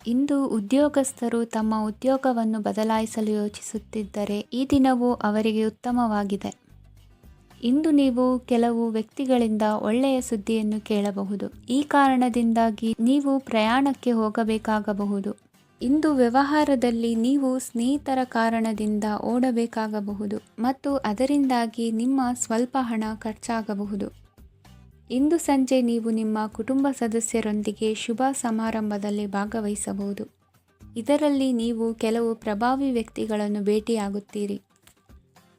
ಇಂದು ಉದ್ಯೋಗಸ್ಥರು ತಮ್ಮ ಉದ್ಯೋಗವನ್ನು ಬದಲಾಯಿಸಲು ಯೋಚಿಸುತ್ತಿದ್ದರೆ ಈ ದಿನವೂ ಅವರಿಗೆ ಉತ್ತಮವಾಗಿದೆ. ಇಂದು ನೀವು ಕೆಲವು ವ್ಯಕ್ತಿಗಳಿಂದ ಒಳ್ಳೆಯ ಸುದ್ದಿಯನ್ನು ಕೇಳಬಹುದು. ಈ ಕಾರಣದಿಂದಾಗಿ ನೀವು ಪ್ರಯಾಣಕ್ಕೆ ಹೋಗಬೇಕಾಗಬಹುದು. ಇಂದು ವ್ಯವಹಾರದಲ್ಲಿ ನೀವು ಸ್ನೇಹಿತರ ಕಾರಣದಿಂದ ಓಡಬೇಕಾಗಬಹುದು ಮತ್ತು ಅದರಿಂದಾಗಿ ನಿಮ್ಮ ಸ್ವಲ್ಪ ಹಣ ಖರ್ಚಾಗಬಹುದು. ಇಂದು ಸಂಜೆ ನೀವು ನಿಮ್ಮ ಕುಟುಂಬ ಸದಸ್ಯರೊಂದಿಗೆ ಶುಭ ಸಮಾರಂಭದಲ್ಲಿ ಭಾಗವಹಿಸಬಹುದು. ಇದರಲ್ಲಿ ನೀವು ಕೆಲವು ಪ್ರಭಾವಿ ವ್ಯಕ್ತಿಗಳನ್ನು ಭೇಟಿಯಾಗುತ್ತೀರಿ.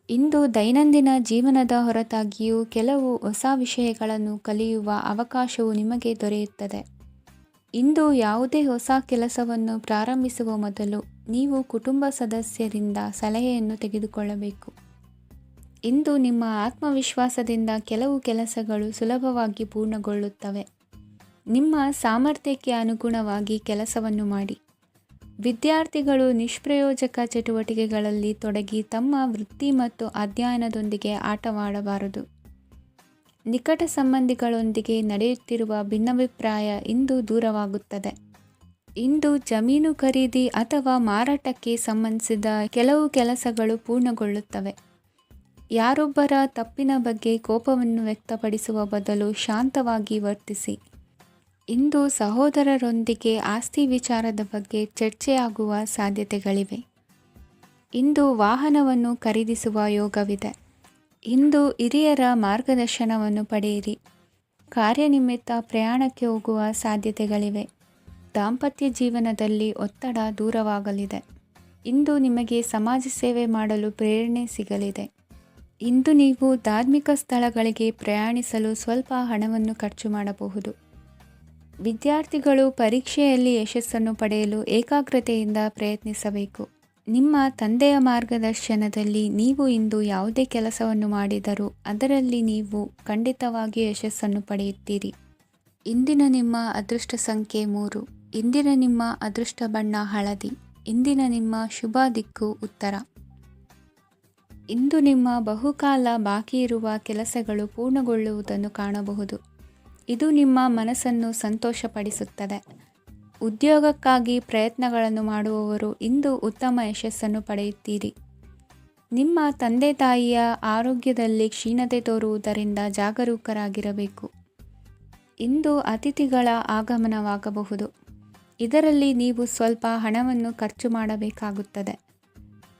ಇಂದು ದೈನಂದಿನ ಜೀವನದ ಹೊರತಾಗಿಯೂ ಕೆಲವು ಹೊಸ ವಿಷಯಗಳನ್ನು ಕಲಿಯುವ ಅವಕಾಶವು ನಿಮಗೆ ದೊರೆಯುತ್ತದೆ. ಇಂದು ಯಾವುದೇ ಹೊಸ ಕೆಲಸವನ್ನು ಪ್ರಾರಂಭಿಸುವ ಮೊದಲು ನೀವು ಕುಟುಂಬ ಸದಸ್ಯರಿಂದ ಸಲಹೆಯನ್ನು ತೆಗೆದುಕೊಳ್ಳಬೇಕು. ಇಂದು ನಿಮ್ಮ ಆತ್ಮವಿಶ್ವಾಸದಿಂದ ಕೆಲವು ಕೆಲಸಗಳು ಸುಲಭವಾಗಿ ಪೂರ್ಣಗೊಳ್ಳುತ್ತವೆ. ನಿಮ್ಮ ಸಾಮರ್ಥ್ಯಕ್ಕೆ ಅನುಗುಣವಾಗಿ ಕೆಲಸವನ್ನು ಮಾಡಿ. ವಿದ್ಯಾರ್ಥಿಗಳು ನಿಷ್ಪ್ರಯೋಜಕ ಚಟುವಟಿಕೆಗಳಲ್ಲಿ ತೊಡಗಿ ತಮ್ಮ ವೃತ್ತಿ ಮತ್ತು ಅಧ್ಯಯನದೊಂದಿಗೆ ಆಟವಾಡಬಾರದು. ನಿಕಟ ಸಂಬಂಧಿಗಳೊಂದಿಗೆ ನಡೆಯುತ್ತಿರುವ ಭಿನ್ನಾಭಿಪ್ರಾಯ ಇಂದು ದೂರವಾಗುತ್ತದೆ. ಇಂದು ಜಮೀನು ಖರೀದಿ ಅಥವಾ ಮಾರಾಟಕ್ಕೆ ಸಂಬಂಧಿಸಿದ ಕೆಲವು ಕೆಲಸಗಳು ಪೂರ್ಣಗೊಳ್ಳುತ್ತವೆ. ಯಾರೊಬ್ಬರ ತಪ್ಪಿನ ಬಗ್ಗೆ ಕೋಪವನ್ನು ವ್ಯಕ್ತಪಡಿಸುವ ಬದಲು ಶಾಂತವಾಗಿ ವರ್ತಿಸಿ. ಇಂದು ಸಹೋದರರೊಂದಿಗೆ ಆಸ್ತಿ ವಿಚಾರದ ಬಗ್ಗೆ ಚರ್ಚೆಯಾಗುವ ಸಾಧ್ಯತೆಗಳಿವೆ. ಇಂದು ವಾಹನವನ್ನು ಖರೀದಿಸುವ ಯೋಗವಿದೆ. ಇಂದು ಹಿರಿಯರ ಮಾರ್ಗದರ್ಶನವನ್ನು ಪಡೆಯಿರಿ. ಕಾರ್ಯನಿಮಿತ್ತ ಪ್ರಯಾಣಕ್ಕೆ ಹೋಗುವ ಸಾಧ್ಯತೆಗಳಿವೆ. ದಾಂಪತ್ಯ ಜೀವನದಲ್ಲಿ ಒತ್ತಡ ದೂರವಾಗಲಿದೆ. ಇಂದು ನಿಮಗೆ ಸಮಾಜ ಸೇವೆ ಮಾಡಲು ಪ್ರೇರಣೆ ಸಿಗಲಿದೆ. ಇಂದು ನೀವು ಧಾರ್ಮಿಕ ಸ್ಥಳಗಳಿಗೆ ಪ್ರಯಾಣಿಸಲು ಸ್ವಲ್ಪ ಹಣವನ್ನು ಖರ್ಚು ಮಾಡಬಹುದು. ವಿದ್ಯಾರ್ಥಿಗಳು ಪರೀಕ್ಷೆಯಲ್ಲಿ ಯಶಸ್ಸನ್ನು ಪಡೆಯಲು ಏಕಾಗ್ರತೆಯಿಂದ ಪ್ರಯತ್ನಿಸಬೇಕು. ನಿಮ್ಮ ತಂದೆಯ ಮಾರ್ಗದರ್ಶನದಲ್ಲಿ ನೀವು ಇಂದು ಯಾವುದೇ ಕೆಲಸವನ್ನು ಮಾಡಿದರೂ ಅದರಲ್ಲಿ ನೀವು ಖಂಡಿತವಾಗಿ ಯಶಸ್ಸನ್ನು ಪಡೆಯುತ್ತೀರಿ. ಇಂದಿನ ನಿಮ್ಮ ಅದೃಷ್ಟ ಸಂಖ್ಯೆ 3. ಇಂದಿನ ನಿಮ್ಮ ಅದೃಷ್ಟ ಬಣ್ಣ ಹಳದಿ. ಇಂದಿನ ನಿಮ್ಮ ಶುಭ ದಿಕ್ಕು ಉತ್ತರ. ಇಂದು ನಿಮ್ಮ ಬಹುಕಾಲ ಬಾಕಿ ಇರುವ ಕೆಲಸಗಳು ಪೂರ್ಣಗೊಳ್ಳುವುದನ್ನು ಕಾಣಬಹುದು. ಇದು ನಿಮ್ಮ ಮನಸ್ಸನ್ನು ಸಂತೋಷಪಡಿಸುತ್ತದೆ. ಉದ್ಯೋಗಕ್ಕಾಗಿ ಪ್ರಯತ್ನಗಳನ್ನು ಮಾಡುವವರು ಇಂದು ಉತ್ತಮ ಯಶಸ್ಸನ್ನು ಪಡೆಯುತ್ತೀರಿ. ನಿಮ್ಮ ತಂದೆ ತಾಯಿಯ ಆರೋಗ್ಯದಲ್ಲಿ ಕ್ಷೀಣತೆ ತೋರುವುದರಿಂದ ಜಾಗರೂಕರಾಗಿರಬೇಕು. ಇಂದು ಅತಿಥಿಗಳ ಆಗಮನವಾಗಬಹುದು. ಇದರಲ್ಲಿ ನೀವು ಸ್ವಲ್ಪ ಹಣವನ್ನು ಖರ್ಚು ಮಾಡಬೇಕಾಗುತ್ತದೆ.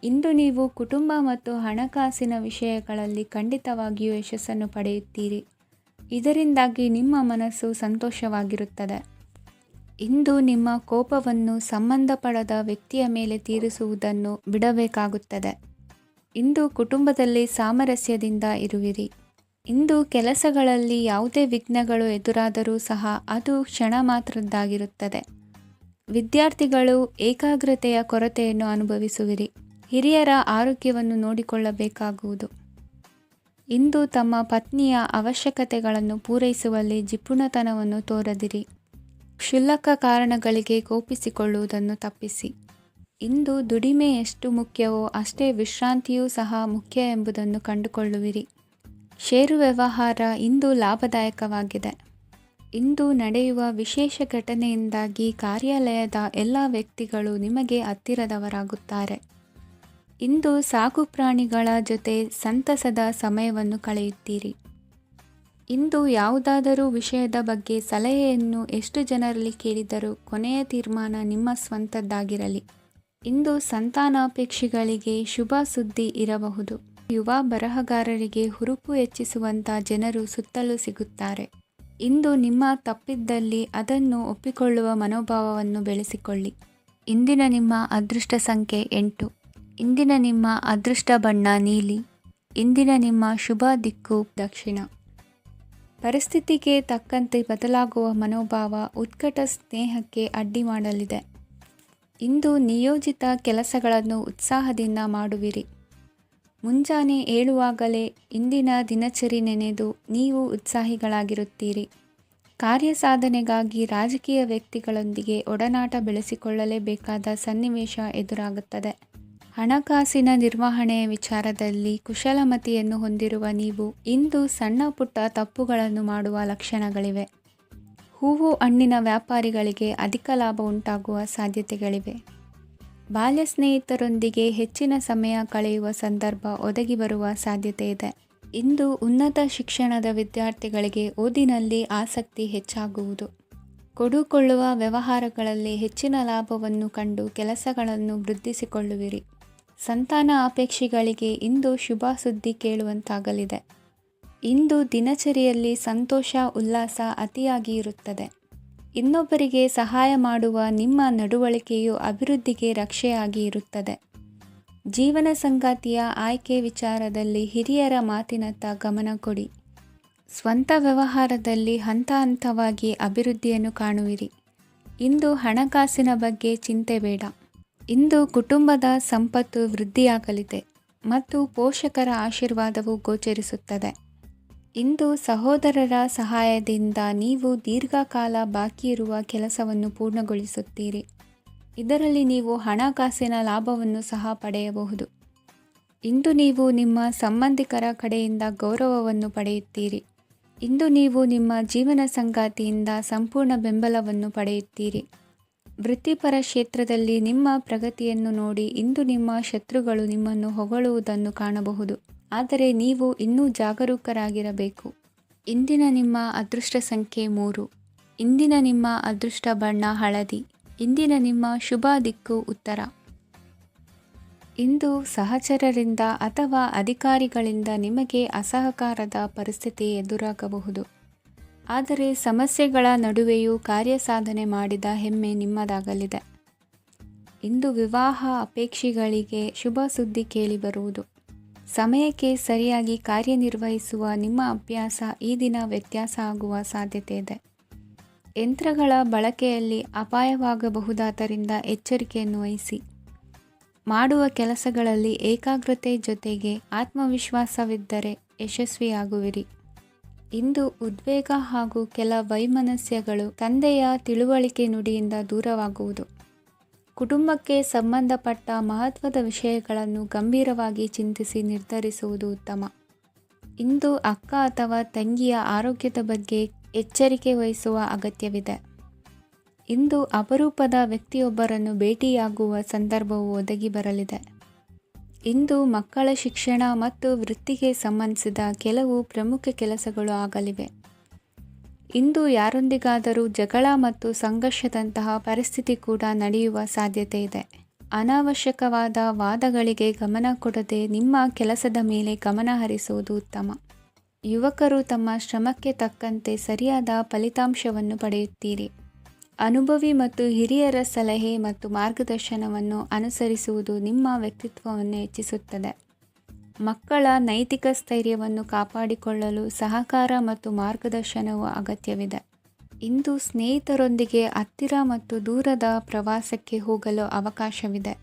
ಇಂದು ನೀವು ಕುಟುಂಬ ಮತ್ತು ಹಣಕಾಸಿನ ವಿಷಯಗಳಲ್ಲಿ ಖಂಡಿತವಾಗಿಯೂ ಯಶಸ್ಸನ್ನು ಪಡೆಯುತ್ತೀರಿ. ಇದರಿಂದಾಗಿ ನಿಮ್ಮ ಮನಸ್ಸು ಸಂತೋಷವಾಗಿರುತ್ತದೆ. ಇಂದು ನಿಮ್ಮ ಕೋಪವನ್ನು ಸಂಬಂಧಪಡದ ವ್ಯಕ್ತಿಯ ಮೇಲೆ ತೀರಿಸುವುದನ್ನು ಬಿಡಬೇಕಾಗುತ್ತದೆ. ಇಂದು ಕುಟುಂಬದಲ್ಲಿ ಸಾಮರಸ್ಯದಿಂದ ಇರುವಿರಿ. ಇಂದು ಕೆಲಸಗಳಲ್ಲಿ ಯಾವುದೇ ವಿಘ್ನಗಳು ಎದುರಾದರೂ ಸಹ ಅದು ಕ್ಷಣ ಮಾತ್ರದ್ದಾಗಿರುತ್ತದೆ. ವಿದ್ಯಾರ್ಥಿಗಳು ಏಕಾಗ್ರತೆಯ ಕೊರತೆಯನ್ನು ಅನುಭವಿಸುವಿರಿ. ಹಿರಿಯರ ಆರೋಗ್ಯವನ್ನು ನೋಡಿಕೊಳ್ಳಬೇಕಾಗುವುದು. ಇಂದು ತಮ್ಮ ಪತ್ನಿಯ ಅವಶ್ಯಕತೆಗಳನ್ನು ಪೂರೈಸುವಲ್ಲಿ ಜಿಪುಣತನವನ್ನು ತೋರದಿರಿ. ಕ್ಷುಲ್ಲಕ ಕಾರಣಗಳಿಗೆ ಕೋಪಿಸಿಕೊಳ್ಳುವುದನ್ನು ತಪ್ಪಿಸಿ. ಇಂದು ದುಡಿಮೆ ಎಷ್ಟು ಮುಖ್ಯವೋ ಅಷ್ಟೇ ವಿಶ್ರಾಂತಿಯೂ ಸಹ ಮುಖ್ಯ ಎಂಬುದನ್ನು ಕಂಡುಕೊಳ್ಳುವಿರಿ. ಷೇರು ವ್ಯವಹಾರ ಇಂದು ಲಾಭದಾಯಕವಾಗಿದೆ. ಇಂದು ನಡೆಯುವ ವಿಶೇಷ ಘಟನೆಯಿಂದಾಗಿ ಕಾರ್ಯಾಲಯದ ಎಲ್ಲ ವ್ಯಕ್ತಿಗಳು ನಿಮಗೆ ಹತ್ತಿರದವರಾಗುತ್ತಾರೆ. ಇಂದು ಸಾಕು ಪ್ರಾಣಿಗಳ ಜೊತೆ ಸಂತಸದ ಸಮಯವನ್ನು ಕಳೆಯುತ್ತೀರಿ. ಇಂದು ಯಾವುದಾದರೂ ವಿಷಯದ ಬಗ್ಗೆ ಸಲಹೆಯನ್ನು ಎಷ್ಟು ಜನರಲ್ಲಿ ಕೇಳಿದರೂ ಕೊನೆಯ ತೀರ್ಮಾನ ನಿಮ್ಮ ಸ್ವಂತದ್ದಾಗಿರಲಿ. ಇಂದು ಸಂತಾನಾಪೇಕ್ಷಿಗಳಿಗೆ ಶುಭ ಸುದ್ದಿ ಇರಬಹುದು. ಯುವ ಬರಹಗಾರರಿಗೆ ಹುರುಪು ಹೆಚ್ಚಿಸುವಂಥ ಜನರು ಸುತ್ತಲೂ ಸಿಗುತ್ತಾರೆ. ಇಂದು ನಿಮ್ಮ ತಪ್ಪಿದ್ದಲ್ಲಿ ಅದನ್ನು ಒಪ್ಪಿಕೊಳ್ಳುವ ಮನೋಭಾವವನ್ನು ಬೆಳೆಸಿಕೊಳ್ಳಿ. ಇಂದಿನ ನಿಮ್ಮ ಅದೃಷ್ಟ ಸಂಖ್ಯೆ 8. ಇಂದಿನ ನಿಮ್ಮ ಅದೃಷ್ಟ ಬಣ್ಣ ನೀಲಿ. ಇಂದಿನ ನಿಮ್ಮ ಶುಭ ದಿಕ್ಕು ದಕ್ಷಿಣ. ಪರಿಸ್ಥಿತಿಗೆ ತಕ್ಕಂತೆ ಬದಲಾಗುವ ಮನೋಭಾವ ಉತ್ಕಟ ಸ್ನೇಹಕ್ಕೆ ಅಡ್ಡಿ ಮಾಡಲಿದೆ. ಇಂದು ನಿಯೋಜಿತ ಕೆಲಸಗಳನ್ನು ಉತ್ಸಾಹದಿಂದ ಮಾಡುವಿರಿ. ಮುಂಜಾನೆ ಏಳುವಾಗಲೇ ಇಂದಿನ ದಿನಚರಿ ನೆನೆದು ನೀವು ಉತ್ಸಾಹಿಗಳಾಗಿರುತ್ತೀರಿ. ಕಾರ್ಯಸಾಧನೆಗಾಗಿ ರಾಜಕೀಯ ವ್ಯಕ್ತಿಗಳೊಂದಿಗೆ ಒಡನಾಟ ಬೆಳೆಸಿಕೊಳ್ಳಲೇಬೇಕಾದ ಸನ್ನಿವೇಶ ಎದುರಾಗುತ್ತದೆ. ಹಣಕಾಸಿನ ನಿರ್ವಹಣೆಯ ವಿಚಾರದಲ್ಲಿ ಕುಶಲಮತಿಯನ್ನು ಹೊಂದಿರುವ ನೀವು ಇಂದು ಸಣ್ಣ ಪುಟ್ಟ ತಪ್ಪುಗಳನ್ನು ಮಾಡುವ ಲಕ್ಷಣಗಳಿವೆ. ಹೂವು ಹಣ್ಣಿನ ವ್ಯಾಪಾರಿಗಳಿಗೆ ಅಧಿಕ ಲಾಭ ಉಂಟಾಗುವ ಸಾಧ್ಯತೆಗಳಿವೆ. ಬಾಲ್ಯ ಸ್ನೇಹಿತರೊಂದಿಗೆ ಹೆಚ್ಚಿನ ಸಮಯ ಕಳೆಯುವ ಸಂದರ್ಭ ಒದಗಿ ಬರುವ ಸಾಧ್ಯತೆ ಇದೆ. ಇಂದು ಉನ್ನತ ಶಿಕ್ಷಣದ ವಿದ್ಯಾರ್ಥಿಗಳಿಗೆ ಓದಿನಲ್ಲಿ ಆಸಕ್ತಿ ಹೆಚ್ಚಾಗುವುದು. ಕೊಡುಕೊಳ್ಳುವ ವ್ಯವಹಾರಗಳಲ್ಲಿ ಹೆಚ್ಚಿನ ಲಾಭವನ್ನು ಕಂಡು ಕೆಲಸಗಳನ್ನು ವೃದ್ಧಿಸಿಕೊಳ್ಳುವಿರಿ. ಸಂತಾನ ಅಪೇಕ್ಷಿಗಳಿಗೆ ಇಂದು ಶುಭ ಸುದ್ದಿ ಕೇಳುವಂತಾಗಲಿದೆ. ಇಂದು ದಿನಚರಿಯಲ್ಲಿ ಸಂತೋಷ ಉಲ್ಲಾಸ ಅತಿಯಾಗಿ ಇರುತ್ತದೆ. ಇನ್ನೊಬ್ಬರಿಗೆ ಸಹಾಯ ಮಾಡುವ ನಿಮ್ಮ ನಡವಳಿಕೆಯು ಅಭಿವೃದ್ಧಿಗೆ ರಕ್ಷೆಯಾಗಿ ಇರುತ್ತದೆ. ಜೀವನ ಸಂಗಾತಿಯ ಆಯ್ಕೆ ವಿಚಾರದಲ್ಲಿ ಹಿರಿಯರ ಮಾತಿನತ್ತ ಗಮನ ಕೊಡಿ. ಸ್ವಂತ ವ್ಯವಹಾರದಲ್ಲಿ ಹಂತ ಹಂತವಾಗಿ ಅಭಿವೃದ್ಧಿಯನ್ನು ಕಾಣುವಿರಿ. ಇಂದು ಹಣಕಾಸಿನ ಬಗ್ಗೆ ಚಿಂತೆ ಬೇಡ. ಇಂದು ಕುಟುಂಬದ ಸಂಪತ್ತು ವೃದ್ಧಿಯಾಗಲಿದೆ ಮತ್ತು ಪೋಷಕರ ಆಶೀರ್ವಾದವು ಗೋಚರಿಸುತ್ತದೆ. ಇಂದು ಸಹೋದರರ ಸಹಾಯದಿಂದ ನೀವು ದೀರ್ಘಕಾಲ ಬಾಕಿ ಇರುವ ಕೆಲಸವನ್ನು ಪೂರ್ಣಗೊಳಿಸುತ್ತೀರಿ. ಇದರಲ್ಲಿ ನೀವು ಹಣಕಾಸಿನ ಲಾಭವನ್ನು ಸಹ ಪಡೆಯಬಹುದು. ಇಂದು ನೀವು ನಿಮ್ಮ ಸಂಬಂಧಿಕರ ಕಡೆಯಿಂದ ಗೌರವವನ್ನು ಪಡೆಯುತ್ತೀರಿ. ಇಂದು ನೀವು ನಿಮ್ಮ ಜೀವನ ಸಂಗಾತಿಯಿಂದ ಸಂಪೂರ್ಣ ಬೆಂಬಲವನ್ನು ಪಡೆಯುತ್ತೀರಿ. ವೃತ್ತಿಪರ ಕ್ಷೇತ್ರದಲ್ಲಿ ನಿಮ್ಮ ಪ್ರಗತಿಯನ್ನು ನೋಡಿ ಇಂದು ನಿಮ್ಮ ಶತ್ರುಗಳು ನಿಮ್ಮನ್ನು ಹೊಗಳುವುದನ್ನು ಕಾಣಬಹುದು. ಆದರೆ ನೀವು ಇನ್ನೂ ಜಾಗರೂಕರಾಗಿರಬೇಕು. ಇಂದಿನ ನಿಮ್ಮ ಅದೃಷ್ಟ ಸಂಖ್ಯೆ 3. ಇಂದಿನ ನಿಮ್ಮ ಅದೃಷ್ಟ ಬಣ್ಣ ಹಳದಿ. ಇಂದಿನ ನಿಮ್ಮ ಶುಭ ದಿಕ್ಕು ಉತ್ತರ. ಇಂದು ಸಹಚರರಿಂದ ಅಥವಾ ಅಧಿಕಾರಿಗಳಿಂದ ನಿಮಗೆ ಅಸಹಕಾರದ ಪರಿಸ್ಥಿತಿ ಎದುರಾಗಬಹುದು. ಆದರೆ ಸಮಸ್ಯೆಗಳ ನಡುವೆಯೂ ಕಾರ್ಯಸಾಧನೆ ಮಾಡಿದ ಹೆಮ್ಮೆ ನಿಮ್ಮದಾಗಲಿದೆ. ಇಂದು ವಿವಾಹ ಅಪೇಕ್ಷಿಗಳಿಗೆ ಶುಭ ಸುದ್ದಿ ಕೇಳಿಬರುವುದು. ಸಮಯಕ್ಕೆ ಸರಿಯಾಗಿ ಕಾರ್ಯನಿರ್ವಹಿಸುವ ನಿಮ್ಮ ಅಭ್ಯಾಸ ಈ ದಿನ ವ್ಯತ್ಯಾಸ ಆಗುವ ಸಾಧ್ಯತೆ ಇದೆ. ಯಂತ್ರಗಳ ಬಳಕೆಯಲ್ಲಿ ಅಪಾಯವಾಗಬಹುದಾದ್ದರಿಂದ ಎಚ್ಚರಿಕೆಯನ್ನು ವಹಿಸಿ. ಮಾಡುವ ಕೆಲಸಗಳಲ್ಲಿ ಏಕಾಗ್ರತೆ ಜೊತೆಗೆ ಆತ್ಮವಿಶ್ವಾಸವಿದ್ದರೆ ಯಶಸ್ವಿಯಾಗುವಿರಿ. ಇಂದು ಉದ್ವೇಗ ಹಾಗೂ ಕೆಲ ವೈಮನಸ್ಯಗಳು ತಂದೆಯ ತಿಳುವಳಿಕೆ ನುಡಿಯಿಂದ ದೂರವಾಗುವುದು. ಕುಟುಂಬಕ್ಕೆ ಸಂಬಂಧಪಟ್ಟ ಮಹತ್ವದ ವಿಷಯಗಳನ್ನು ಗಂಭೀರವಾಗಿ ಚಿಂತಿಸಿ ನಿರ್ಧರಿಸುವುದು ಉತ್ತಮ. ಇಂದು ಅಕ್ಕ ಅಥವಾ ತಂಗಿಯ ಆರೋಗ್ಯದ ಬಗ್ಗೆ ಎಚ್ಚರಿಕೆ ವಹಿಸುವ ಅಗತ್ಯವಿದೆ. ಇಂದು ಅಪರೂಪದ ವ್ಯಕ್ತಿಯೊಬ್ಬರನ್ನು ಭೇಟಿಯಾಗುವ ಸಂದರ್ಭವು ಒದಗಿ ಬರಲಿದೆ. ಇಂದು ಮಕ್ಕಳ ಶಿಕ್ಷಣ ಮತ್ತು ವೃತ್ತಿಗೆ ಸಂಬಂಧಿಸಿದ ಕೆಲವು ಪ್ರಮುಖ ಕೆಲಸಗಳು ಆಗಲಿವೆ. ಇಂದು ಯಾರೊಂದಿಗಾದರೂ ಜಗಳ ಮತ್ತು ಸಂಘರ್ಷದಂತಹ ಪರಿಸ್ಥಿತಿ ಕೂಡ ನಡೆಯುವ ಸಾಧ್ಯತೆ ಇದೆ. ಅನಾವಶ್ಯಕವಾದ ವಾದಗಳಿಗೆ ಗಮನ ಕೊಡದೆ ನಿಮ್ಮ ಕೆಲಸದ ಮೇಲೆ ಗಮನ ಹರಿಸುವುದು ಉತ್ತಮ. ಯುವಕರು ತಮ್ಮ ಶ್ರಮಕ್ಕೆ ತಕ್ಕಂತೆ ಸರಿಯಾದ ಫಲಿತಾಂಶವನ್ನು ಪಡೆಯುತ್ತೀರಿ. ಅನುಭವಿ ಮತ್ತು ಹಿರಿಯರ ಸಲಹೆ ಮತ್ತು ಮಾರ್ಗದರ್ಶನವನ್ನು ಅನುಸರಿಸುವುದು ನಿಮ್ಮ ವ್ಯಕ್ತಿತ್ವವನ್ನು ಹೆಚ್ಚಿಸುತ್ತದೆ. ಮಕ್ಕಳ ನೈತಿಕ ಸ್ಥೈರ್ಯವನ್ನು ಕಾಪಾಡಿಕೊಳ್ಳಲು ಸಹಕಾರ ಮತ್ತು ಮಾರ್ಗದರ್ಶನವು ಅಗತ್ಯವಿದೆ. ಇಂದು ಸ್ನೇಹಿತರೊಂದಿಗೆ ಹತ್ತಿರ ಮತ್ತು ದೂರದ ಪ್ರವಾಸಕ್ಕೆ ಹೋಗಲು ಅವಕಾಶವಿದೆ.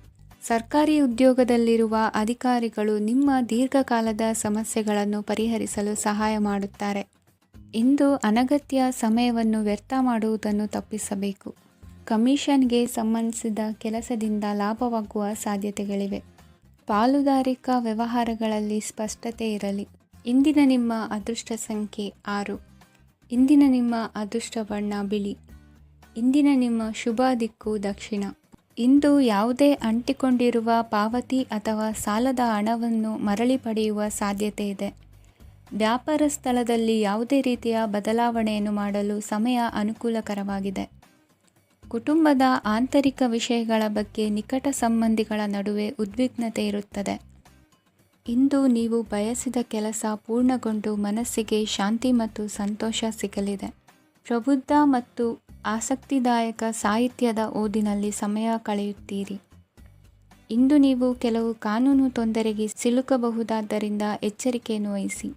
ಸರ್ಕಾರಿ ಉದ್ಯೋಗದಲ್ಲಿರುವ ಅಧಿಕಾರಿಗಳು ನಿಮ್ಮ ದೀರ್ಘಕಾಲದ ಸಮಸ್ಯೆಗಳನ್ನು ಪರಿಹರಿಸಲು ಸಹಾಯ ಮಾಡುತ್ತಾರೆ. ಇಂದು ಅನಗತ್ಯ ಸಮಯವನ್ನು ವ್ಯರ್ಥ ಮಾಡುವುದನ್ನು ತಪ್ಪಿಸಬೇಕು. ಕಮಿಷನ್ಗೆ ಸಂಬಂಧಿಸಿದ ಕೆಲಸದಿಂದ ಲಾಭವಾಗುವ ಸಾಧ್ಯತೆಗಳಿವೆ. ಪಾಲುದಾರಿಕಾ ವ್ಯವಹಾರಗಳಲ್ಲಿ ಸ್ಪಷ್ಟತೆ ಇರಲಿ. ಇಂದಿನ ನಿಮ್ಮ ಅದೃಷ್ಟ ಸಂಖ್ಯೆ 6. ಇಂದಿನ ನಿಮ್ಮ ಅದೃಷ್ಟ ಬಣ್ಣ ಬಿಳಿ. ಇಂದಿನ ನಿಮ್ಮ ಶುಭ ದಿಕ್ಕು ದಕ್ಷಿಣ. ಇಂದು ಯಾವುದೇ ಅಂಟಿಕೊಂಡಿರುವ ಪಾವತಿ ಅಥವಾ ಸಾಲದ ಹಣವನ್ನು ಮರಳಿ ಪಡೆಯುವ ಸಾಧ್ಯತೆ ಇದೆ. ವ್ಯಾಪಾರ ಸ್ಥಳದಲ್ಲಿ ಯಾವುದೇ ರೀತಿಯ ಬದಲಾವಣೆಯನ್ನು ಮಾಡಲು ಸಮಯ ಅನುಕೂಲಕರವಾಗಿದೆ. ಕುಟುಂಬದ ಆಂತರಿಕ ವಿಷಯಗಳ ಬಗ್ಗೆ ನಿಕಟ ಸಂಬಂಧಿಗಳ ನಡುವೆ ಉದ್ವಿಗ್ನತೆ ಇರುತ್ತದೆ. ಇಂದು ನೀವು ಬಯಸಿದ ಕೆಲಸ ಪೂರ್ಣಗೊಂಡು ಮನಸ್ಸಿಗೆ ಶಾಂತಿ ಮತ್ತು ಸಂತೋಷ ಸಿಗಲಿದೆ. ಪ್ರಬುದ್ಧ ಮತ್ತು ಆಸಕ್ತಿದಾಯಕ ಸಾಹಿತ್ಯದ ಓದಿನಲ್ಲಿ ಸಮಯ ಕಳೆಯುತ್ತೀರಿ. ಇಂದು ನೀವು ಕೆಲವು ಕಾನೂನು ತೊಂದರೆಗೆ ಸಿಲುಕಬಹುದಾದ್ದರಿಂದ ಎಚ್ಚರಿಕೆಯನ್ನು ವಹಿಸಿ.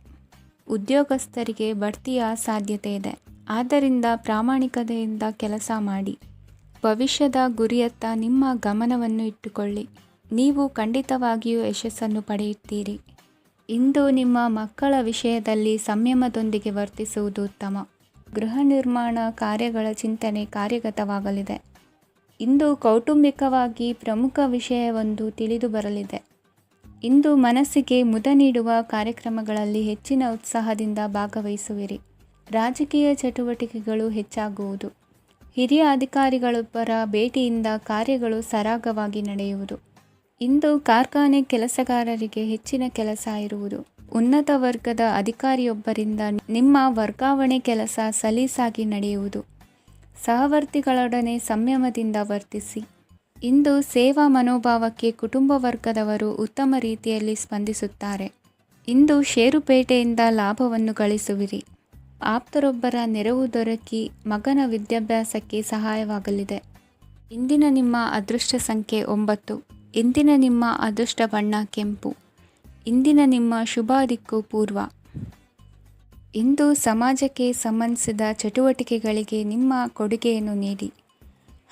ಉದ್ಯೋಗಸ್ಥರಿಗೆ ಬಡ್ತಿಯ ಸಾಧ್ಯತೆ ಇದೆ. ಆದ್ದರಿಂದ ಪ್ರಾಮಾಣಿಕತೆಯಿಂದ ಕೆಲಸ ಮಾಡಿ. ಭವಿಷ್ಯದ ಗುರಿಯತ್ತ ನಿಮ್ಮ ಗಮನವನ್ನು ಇಟ್ಟುಕೊಳ್ಳಿ. ನೀವು ಖಂಡಿತವಾಗಿಯೂ ಯಶಸ್ಸನ್ನು ಪಡೆಯುತ್ತೀರಿ. ಇಂದು ನಿಮ್ಮ ಮಕ್ಕಳ ವಿಷಯದಲ್ಲಿ ಸಂಯಮದೊಂದಿಗೆ ವರ್ತಿಸುವುದು ಉತ್ತಮ. ಗೃಹ ನಿರ್ಮಾಣ ಕಾರ್ಯಗಳ ಚಿಂತನೆ ಕಾರ್ಯಗತವಾಗಲಿದೆ. ಇಂದು ಕೌಟುಂಬಿಕವಾಗಿ ಪ್ರಮುಖ ವಿಷಯವೊಂದು ತಿಳಿದು ಬರಲಿದೆ. ಇಂದು ಮನಸ್ಸಿಗೆ ಮುದ ನೀಡುವ ಕಾರ್ಯಕ್ರಮಗಳಲ್ಲಿ ಹೆಚ್ಚಿನ ಉತ್ಸಾಹದಿಂದ ಭಾಗವಹಿಸುವಿರಿ. ರಾಜಕೀಯ ಚಟುವಟಿಕೆಗಳು ಹೆಚ್ಚಾಗುವುದು. ಹಿರಿಯ ಅಧಿಕಾರಿಗಳೊಬ್ಬರ ಭೇಟಿಯಿಂದ ಕಾರ್ಯಗಳು ಸರಾಗವಾಗಿ ನಡೆಯುವುದು. ಇಂದು ಕಾರ್ಖಾನೆ ಕೆಲಸಗಾರರಿಗೆ ಹೆಚ್ಚಿನ ಕೆಲಸ ಇರುವುದು. ಉನ್ನತ ವರ್ಗದ ಅಧಿಕಾರಿಯೊಬ್ಬರಿಂದ ನಿಮ್ಮ ವರ್ಗಾವಣೆ ಕೆಲಸ ಸಲೀಸಾಗಿ ನಡೆಯುವುದು. ಸಹವರ್ತಿಗಳೊಡನೆ ಸಂಯಮದಿಂದ ವರ್ತಿಸಿ. ಇಂದು ಸೇವಾ ಮನೋಭಾವಕ್ಕೆ ಕುಟುಂಬ ವರ್ಗದವರು ಉತ್ತಮ ರೀತಿಯಲ್ಲಿ ಸ್ಪಂದಿಸುತ್ತಾರೆ. ಇಂದು ಷೇರುಪೇಟೆಯಿಂದ ಲಾಭವನ್ನು ಗಳಿಸುವಿರಿ. ಆಪ್ತರೊಬ್ಬರ ನೆರವು ದೊರಕಿ ಮಗನ ವಿದ್ಯಾಭ್ಯಾಸಕ್ಕೆ ಸಹಾಯವಾಗಲಿದೆ. ಇಂದಿನ ನಿಮ್ಮ ಅದೃಷ್ಟ ಸಂಖ್ಯೆ 9. ಇಂದಿನ ನಿಮ್ಮ ಅದೃಷ್ಟ ಬಣ್ಣ ಕೆಂಪು. ಇಂದಿನ ನಿಮ್ಮ ಶುಭ ದಿಕ್ಕು ಪೂರ್ವ. ಇಂದು ಸಮಾಜಕ್ಕೆ ಸಂಬಂಧಿಸಿದ ಚಟುವಟಿಕೆಗಳಿಗೆ ನಿಮ್ಮ ಕೊಡುಗೆಯನ್ನು ನೀಡಿ.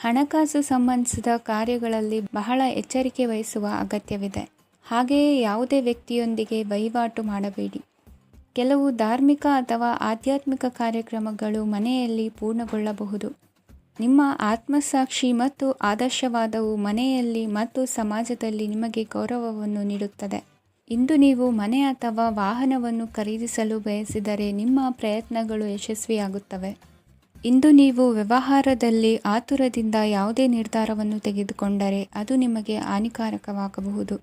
ಹಣಕಾಸು ಸಂಬಂಧಿಸಿದ ಕಾರ್ಯಗಳಲ್ಲಿ ಬಹಳ ಎಚ್ಚರಿಕೆ ವಹಿಸುವ ಅಗತ್ಯವಿದೆ. ಹಾಗೆಯೇ ಯಾವುದೇ ವ್ಯಕ್ತಿಯೊಂದಿಗೆ ವಹಿವಾಟು ಮಾಡಬೇಡಿ. ಕೆಲವು ಧಾರ್ಮಿಕ ಅಥವಾ ಆಧ್ಯಾತ್ಮಿಕ ಕಾರ್ಯಕ್ರಮಗಳು ಮನೆಯಲ್ಲಿ ಪೂರ್ಣಗೊಳ್ಳಬಹುದು. ನಿಮ್ಮ ಆತ್ಮಸಾಕ್ಷಿ ಮತ್ತು ಆದರ್ಶವಾದವು ಮನೆಯಲ್ಲಿ ಮತ್ತು ಸಮಾಜದಲ್ಲಿ ನಿಮಗೆ ಗೌರವವನ್ನು ನೀಡುತ್ತದೆ. ಇಂದು ನೀವು ಮನೆ ಅಥವಾ ವಾಹನವನ್ನು ಖರೀದಿಸಲು ಬಯಸಿದರೆ ನಿಮ್ಮ ಪ್ರಯತ್ನಗಳು ಯಶಸ್ವಿಯಾಗುತ್ತವೆ. ಇಂದು ನೀವು ವ್ಯವಹಾರದಲ್ಲಿ ಆತುರದಿಂದ ಯಾವುದೇ ನಿರ್ಧಾರವನ್ನು ತೆಗೆದುಕೊಂಡರೆ ಅದು ನಿಮಗೆ ಹಾನಿಕಾರಕವಾಗಬಹುದು.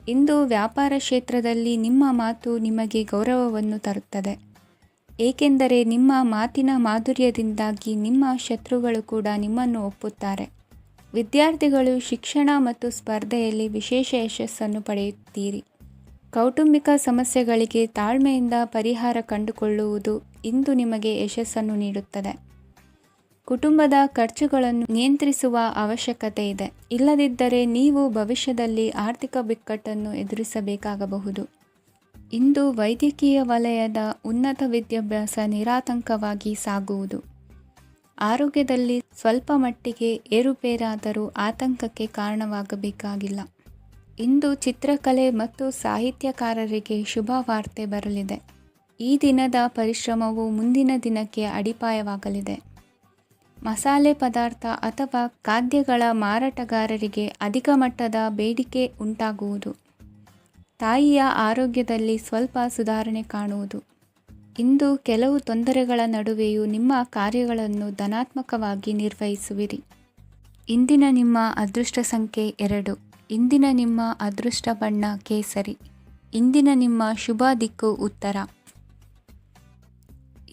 ಇಂದು ವ್ಯಾಪಾರ ಕ್ಷೇತ್ರದಲ್ಲಿ ನಿಮ್ಮ ಮಾತು ನಿಮಗೆ ಗೌರವವನ್ನು ತರುತ್ತದೆ, ಏಕೆಂದರೆ ನಿಮ್ಮ ಮಾತಿನ ಮಾಧುರ್ಯದಿಂದಾಗಿ ನಿಮ್ಮ ಶತ್ರುಗಳು ಕೂಡ ನಿಮ್ಮನ್ನು ಒಪ್ಪುತ್ತಾರೆ. ವಿದ್ಯಾರ್ಥಿಗಳು ಶಿಕ್ಷಣ ಮತ್ತು ಸ್ಪರ್ಧೆಯಲ್ಲಿ ವಿಶೇಷ ಯಶಸ್ಸನ್ನು ಪಡೆಯುತ್ತೀರಿ. ಕೌಟುಂಬಿಕ ಸಮಸ್ಯೆಗಳಿಗೆ ತಾಳ್ಮೆಯಿಂದ ಪರಿಹಾರ ಕಂಡುಕೊಳ್ಳುವುದು ಇಂದು ನಿಮಗೆ ಯಶಸ್ಸನ್ನು ನೀಡುತ್ತದೆ. ಕುಟುಂಬದ ಖರ್ಚುಗಳನ್ನು ನಿಯಂತ್ರಿಸುವ ಅವಶ್ಯಕತೆ ಇದೆ. ಇಲ್ಲದಿದ್ದರೆ ನೀವು ಭವಿಷ್ಯದಲ್ಲಿ ಆರ್ಥಿಕ ಬಿಕ್ಕಟ್ಟನ್ನು ಎದುರಿಸಬೇಕಾಗಬಹುದು. ಇಂದು ವೈದ್ಯಕೀಯ ವಲಯದ ಉನ್ನತ ವಿದ್ಯಾಭ್ಯಾಸ ನಿರಾತಂಕವಾಗಿ ಸಾಗುವುದು. ಆರೋಗ್ಯದಲ್ಲಿ ಸ್ವಲ್ಪ ಮಟ್ಟಿಗೆ ಏರುಪೇರಾದರೂ ಆತಂಕಕ್ಕೆ ಕಾರಣವಾಗಬೇಕಾಗಿಲ್ಲ. ಇಂದು ಚಿತ್ರಕಲೆ ಮತ್ತು ಸಾಹಿತ್ಯಕಾರರಿಗೆ ಶುಭ ವಾರ್ತೆ ಬರಲಿದೆ. ಈ ದಿನದ ಪರಿಶ್ರಮವು ಮುಂದಿನ ದಿನಕ್ಕೆ ಅಡಿಪಾಯವಾಗಲಿದೆ. ಮಸಾಲೆ ಪದಾರ್ಥ ಅಥವಾ ಖಾದ್ಯಗಳ ಮಾರಾಟಗಾರರಿಗೆ ಅಧಿಕ ಮಟ್ಟದ ಬೇಡಿಕೆ ಉಂಟಾಗುವುದು. ತಾಯಿಯ ಆರೋಗ್ಯದಲ್ಲಿ ಸ್ವಲ್ಪ ಸುಧಾರಣೆ ಕಾಣುವುದು. ಇಂದು ಕೆಲವು ತೊಂದರೆಗಳ ನಡುವೆಯೂ ನಿಮ್ಮ ಕಾರ್ಯಗಳನ್ನು ಧನಾತ್ಮಕವಾಗಿ ನಿರ್ವಹಿಸುವಿರಿ. ಇಂದಿನ ನಿಮ್ಮ ಅದೃಷ್ಟ ಸಂಖ್ಯೆ 2. ಇಂದಿನ ನಿಮ್ಮ ಅದೃಷ್ಟ ಬಣ್ಣ ಕೇಸರಿ. ಇಂದಿನ ನಿಮ್ಮ ಶುಭ ದಿಕ್ಕು ಉತ್ತರ.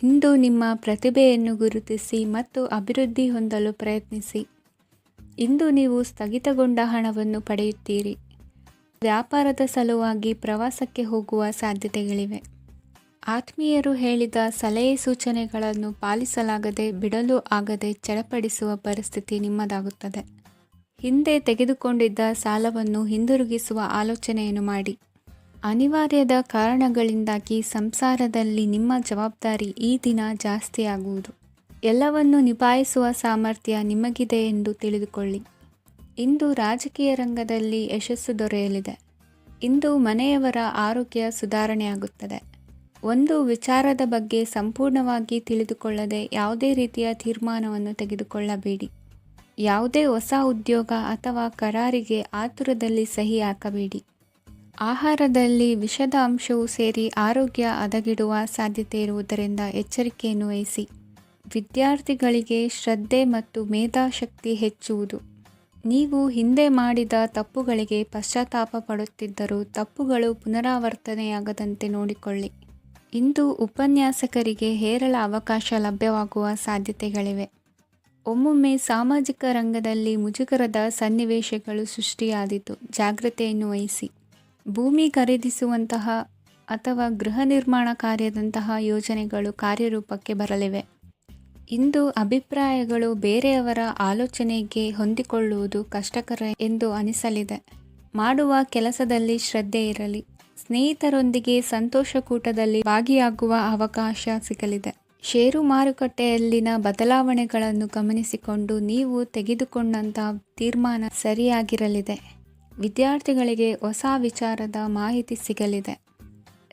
ಇಂದು ನಿಮ್ಮ ಪ್ರತಿಭೆಯನ್ನು ಗುರುತಿಸಿ ಮತ್ತು ಅಭಿವೃದ್ಧಿ ಹೊಂದಲು ಪ್ರಯತ್ನಿಸಿ. ಇಂದು ನೀವು ಸ್ಥಗಿತಗೊಂಡ ಹಣವನ್ನು ಪಡೆಯುತ್ತೀರಿ. ವ್ಯಾಪಾರದ ಸಲುವಾಗಿ ಪ್ರವಾಸಕ್ಕೆ ಹೋಗುವ ಸಾಧ್ಯತೆಗಳಿವೆ. ಆತ್ಮೀಯರು ಹೇಳಿದ ಸಲಹೆ ಸೂಚನೆಗಳನ್ನು ಪಾಲಿಸಲಾಗದೆ ಬಿಡಲು ಆಗದೆ ಚಡಪಡಿಸುವ ಪರಿಸ್ಥಿತಿ ನಿಮ್ಮದಾಗುತ್ತದೆ. ಹಿಂದೆ ತೆಗೆದುಕೊಂಡಿದ್ದ ಸಾಲವನ್ನು ಹಿಂದಿರುಗಿಸುವ ಆಲೋಚನೆಯನ್ನು ಮಾಡಿ. ಅನಿವಾರ್ಯದ ಕಾರಣಗಳಿಂದಾಗಿ ಸಂಸಾರದಲ್ಲಿ ನಿಮ್ಮ ಜವಾಬ್ದಾರಿ ಈ ದಿನ ಜಾಸ್ತಿಯಾಗುವುದು. ಎಲ್ಲವನ್ನು ನಿಭಾಯಿಸುವ ಸಾಮರ್ಥ್ಯ ನಿಮಗಿದೆ ಎಂದು ತಿಳಿದುಕೊಳ್ಳಿ. ಇಂದು ರಾಜಕೀಯ ರಂಗದಲ್ಲಿ ಯಶಸ್ಸು ದೊರೆಯಲಿದೆ. ಇಂದು ಮನೆಯವರ ಆರೋಗ್ಯ ಸುಧಾರಣೆಯಾಗುತ್ತದೆ. ಒಂದು ವಿಚಾರದ ಬಗ್ಗೆ ಸಂಪೂರ್ಣವಾಗಿ ತಿಳಿದುಕೊಳ್ಳದೆ ಯಾವುದೇ ರೀತಿಯ ತೀರ್ಮಾನವನ್ನು ತೆಗೆದುಕೊಳ್ಳಬೇಡಿ. ಯಾವುದೇ ಹೊಸ ಉದ್ಯೋಗ ಅಥವಾ ಕರಾರಿಗೆ ಆತುರದಲ್ಲಿ ಸಹಿ ಹಾಕಬೇಡಿ. ಆಹಾರದಲ್ಲಿ ವಿಷದ ಅಂಶವು ಸೇರಿ ಆರೋಗ್ಯ ಹದಗೆಡುವ ಸಾಧ್ಯತೆ ಇರುವುದರಿಂದ ಎಚ್ಚರಿಕೆಯನ್ನು ವಹಿಸಿ. ವಿದ್ಯಾರ್ಥಿಗಳಿಗೆ ಶ್ರದ್ಧೆ ಮತ್ತು ಮೇಧಾಶಕ್ತಿ ಹೆಚ್ಚುವುದು. ನೀವು ಹಿಂದೆ ಮಾಡಿದ ತಪ್ಪುಗಳಿಗೆ ಪಶ್ಚಾತ್ತಾಪ ಪಡುತ್ತಿದ್ದರೂ ತಪ್ಪುಗಳು ಪುನರಾವರ್ತನೆಯಾಗದಂತೆ ನೋಡಿಕೊಳ್ಳಿ. ಇಂದು ಉಪನ್ಯಾಸಕರಿಗೆ ಹೇರಳ ಅವಕಾಶ ಲಭ್ಯವಾಗುವ ಸಾಧ್ಯತೆಗಳಿವೆ. ಒಮ್ಮೊಮ್ಮೆ ಸಾಮಾಜಿಕ ರಂಗದಲ್ಲಿ ಮುಜುಗರದ ಸನ್ನಿವೇಶಗಳು ಸೃಷ್ಟಿಯಾದೀತು. ಜಾಗ್ರತೆಯನ್ನು ವಹಿಸಿ. ಭೂಮಿ ಖರೀದಿಸುವಂತಹ ಅಥವಾ ಗೃಹ ನಿರ್ಮಾಣ ಕಾರ್ಯದಂತಹ ಯೋಜನೆಗಳು ಕಾರ್ಯರೂಪಕ್ಕೆ ಬರಲಿವೆ. ಇಂದು ಅಭಿಪ್ರಾಯಗಳು ಬೇರೆಯವರ ಆಲೋಚನೆಗೆ ಹೊಂದಿಕೊಳ್ಳುವುದು ಕಷ್ಟಕರ ಎಂದು ಅನಿಸಲಿದೆ. ಮಾಡುವ ಕೆಲಸದಲ್ಲಿ ಶ್ರದ್ಧೆ ಇರಲಿ. ಸ್ನೇಹಿತರೊಂದಿಗೆ ಸಂತೋಷಕೂಟದಲ್ಲಿ ಭಾಗಿಯಾಗುವ ಅವಕಾಶ ಸಿಗಲಿದೆ. ಷೇರು ಮಾರುಕಟ್ಟೆಯಲ್ಲಿನ ಬದಲಾವಣೆಗಳನ್ನು ಗಮನಿಸಿಕೊಂಡು ನೀವು ತೆಗೆದುಕೊಂಡಂತಹ ತೀರ್ಮಾನ ಸರಿಯಾಗಿರಲಿದೆ. ವಿದ್ಯಾರ್ಥಿಗಳಿಗೆ ಹೊಸ ವಿಚಾರದ ಮಾಹಿತಿ ಸಿಗಲಿದೆ.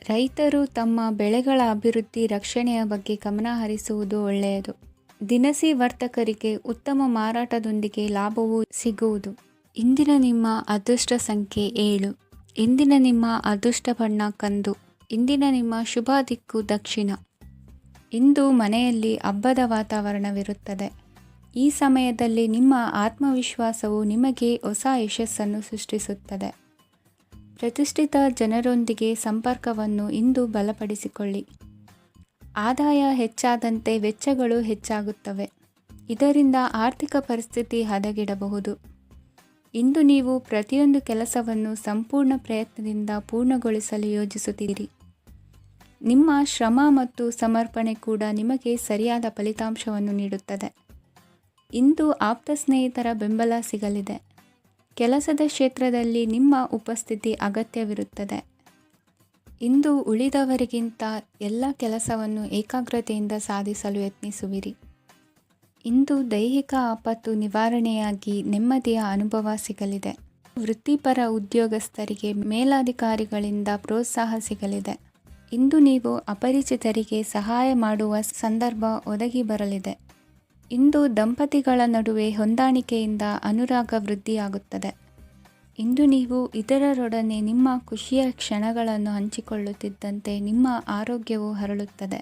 ರೈತರು ತಮ್ಮ ಬೆಳೆಗಳ ಅಭಿವೃದ್ಧಿ ರಕ್ಷಣೆಯ ಬಗ್ಗೆ ಗಮನ ಹರಿಸುವುದು ಒಳ್ಳೆಯದು. ದಿನಸಿ ವರ್ತಕರಿಗೆ ಉತ್ತಮ ಮಾರಾಟದೊಂದಿಗೆ ಲಾಭವೂ ಸಿಗುವುದು. ಇಂದಿನ ನಿಮ್ಮ ಅದೃಷ್ಟ ಸಂಖ್ಯೆ 7. ಇಂದಿನ ನಿಮ್ಮ ಅದೃಷ್ಟ ಬಣ್ಣ ಕಂದು. ಇಂದಿನ ನಿಮ್ಮ ಶುಭ ದಿಕ್ಕು ದಕ್ಷಿಣ. ಇಂದು ಮನೆಯಲ್ಲಿ ಹಬ್ಬದ ವಾತಾವರಣವಿರುತ್ತದೆ. ಈ ಸಮಯದಲ್ಲಿ ನಿಮ್ಮ ಆತ್ಮವಿಶ್ವಾಸವು ನಿಮಗೆ ಹೊಸ ಯಶಸ್ಸನ್ನು ಸೃಷ್ಟಿಸುತ್ತದೆ. ಪ್ರತಿಷ್ಠಿತ ಜನರೊಂದಿಗೆ ಸಂಪರ್ಕವನ್ನು ಇಂದು ಬಲಪಡಿಸಿಕೊಳ್ಳಿ. ಆದಾಯ ಹೆಚ್ಚಾದಂತೆ ವೆಚ್ಚಗಳು ಹೆಚ್ಚಾಗುತ್ತವೆ. ಇದರಿಂದ ಆರ್ಥಿಕ ಪರಿಸ್ಥಿತಿ ಹದಗೆಡಬಹುದು. ಇಂದು ನೀವು ಪ್ರತಿಯೊಂದು ಕೆಲಸವನ್ನು ಸಂಪೂರ್ಣ ಪ್ರಯತ್ನದಿಂದ ಪೂರ್ಣಗೊಳಿಸಲು ಯೋಜಿಸುತ್ತೀರಿ. ನಿಮ್ಮ ಶ್ರಮ ಮತ್ತು ಸಮರ್ಪಣೆ ಕೂಡ ನಿಮಗೆ ಸರಿಯಾದ ಫಲಿತಾಂಶವನ್ನು ನೀಡುತ್ತದೆ. ಇಂದು ಆಪ್ತ ಸ್ನೇಹಿತರ ಬೆಂಬಲ ಸಿಗಲಿದೆ. ಕೆಲಸದ ಕ್ಷೇತ್ರದಲ್ಲಿ ನಿಮ್ಮ ಉಪಸ್ಥಿತಿ ಅಗತ್ಯವಿರುತ್ತದೆ. ಇಂದು ಉಳಿದವರಿಗಿಂತ ಎಲ್ಲ ಕೆಲಸವನ್ನು ಏಕಾಗ್ರತೆಯಿಂದ ಸಾಧಿಸಲು ಯತ್ನಿಸುವಿರಿ. ಇಂದು ದೈಹಿಕ ಆಪತ್ತು ನಿವಾರಣೆಯಾಗಿ ನೆಮ್ಮದಿಯ ಅನುಭವ ಸಿಗಲಿದೆ. ವೃತ್ತಿಪರ ಉದ್ಯೋಗಸ್ಥರಿಗೆ ಮೇಲಾಧಿಕಾರಿಗಳಿಂದ ಪ್ರೋತ್ಸಾಹ ಸಿಗಲಿದೆ. ಇಂದು ನೀವು ಅಪರಿಚಿತರಿಗೆ ಸಹಾಯ ಮಾಡುವ ಸಂದರ್ಭ ಒದಗಿ ಬರಲಿದೆ. ಇಂದು ದಂಪತಿಗಳ ನಡುವೆ ಹೊಂದಾಣಿಕೆಯಿಂದ ಅನುರಾಗ ವೃದ್ಧಿಯಾಗುತ್ತದೆ. ಇಂದು ನೀವು ಇತರರೊಡನೆ ನಿಮ್ಮ ಖುಷಿಯ ಕ್ಷಣಗಳನ್ನು ಹಂಚಿಕೊಳ್ಳುತ್ತಿದ್ದಂತೆ ನಿಮ್ಮ ಆರೋಗ್ಯವು ಹರಳುತ್ತದೆ.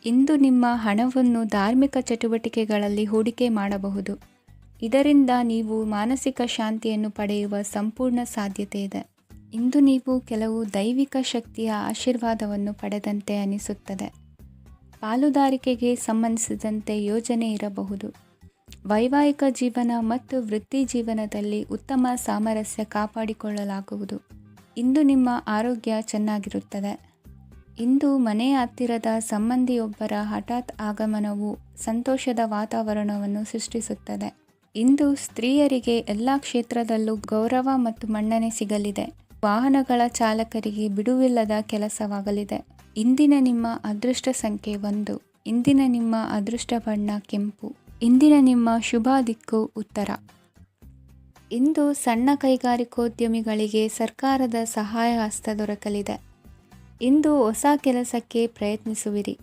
ಇಂದು ನಿಮ್ಮ ಹಣವನ್ನು ಧಾರ್ಮಿಕ ಚಟುವಟಿಕೆಗಳಲ್ಲಿ ಹೂಡಿಕೆ ಮಾಡಬಹುದು. ಇದರಿಂದ ನೀವು ಮಾನಸಿಕ ಶಾಂತಿಯನ್ನು ಪಡೆಯುವ ಸಂಪೂರ್ಣ ಸಾಧ್ಯತೆ ಇದೆ. ಇಂದು ನೀವು ಕೆಲವು ದೈವಿಕ ಶಕ್ತಿಯ ಆಶೀರ್ವಾದವನ್ನು ಪಡೆದಂತೆ ಅನಿಸುತ್ತದೆ. ಪಾಲುದಾರಿಕೆಗೆ ಸಂಬಂಧಿಸಿದಂತೆ ಯೋಜನೆ ಇರಬಹುದು. ವೈವಾಹಿಕ ಜೀವನ ಮತ್ತು ವೃತ್ತಿ ಜೀವನದಲ್ಲಿ ಉತ್ತಮ ಸಾಮರಸ್ಯ ಕಾಪಾಡಿಕೊಳ್ಳಲಾಗುವುದು. ಇಂದು ನಿಮ್ಮ ಆರೋಗ್ಯ ಚೆನ್ನಾಗಿರುತ್ತದೆ. ಇಂದು ಮನೆಯ ಹತ್ತಿರದ ಸಂಬಂಧಿಯೊಬ್ಬರ ಹಠಾತ್ ಆಗಮನವು ಸಂತೋಷದ ವಾತಾವರಣವನ್ನು ಸೃಷ್ಟಿಸುತ್ತದೆ. ಇಂದು ಸ್ತ್ರೀಯರಿಗೆ ಎಲ್ಲ ಕ್ಷೇತ್ರದಲ್ಲೂ ಗೌರವ ಮತ್ತು ಮನ್ನಣೆ ಸಿಗಲಿದೆ. ವಾಹನಗಳ ಚಾಲಕರಿಗೆ ಬಿಡುವಿಲ್ಲದ ಕೆಲಸವಾಗಲಿದೆ. ಇಂದಿನ ನಿಮ್ಮ ಅದೃಷ್ಟ ಸಂಖ್ಯೆ 1. ಇಂದಿನ ನಿಮ್ಮ ಅದೃಷ್ಟ ಬಣ್ಣ ಕೆಂಪು. ಇಂದಿನ ನಿಮ್ಮ ಶುಭ ದಿಕ್ಕು ಉತ್ತರ. ಇಂದು ಸಣ್ಣ ಕೈಗಾರಿಕೋದ್ಯಮಿಗಳಿಗೆ ಸರ್ಕಾರದ ಸಹಾಯ ಹಸ್ತ ದೊರಕಲಿದೆ. ಇಂದು ಹೊಸ ಕೆಲಸಕ್ಕೆ ಪ್ರಯತ್ನಿಸುವಿರಿ.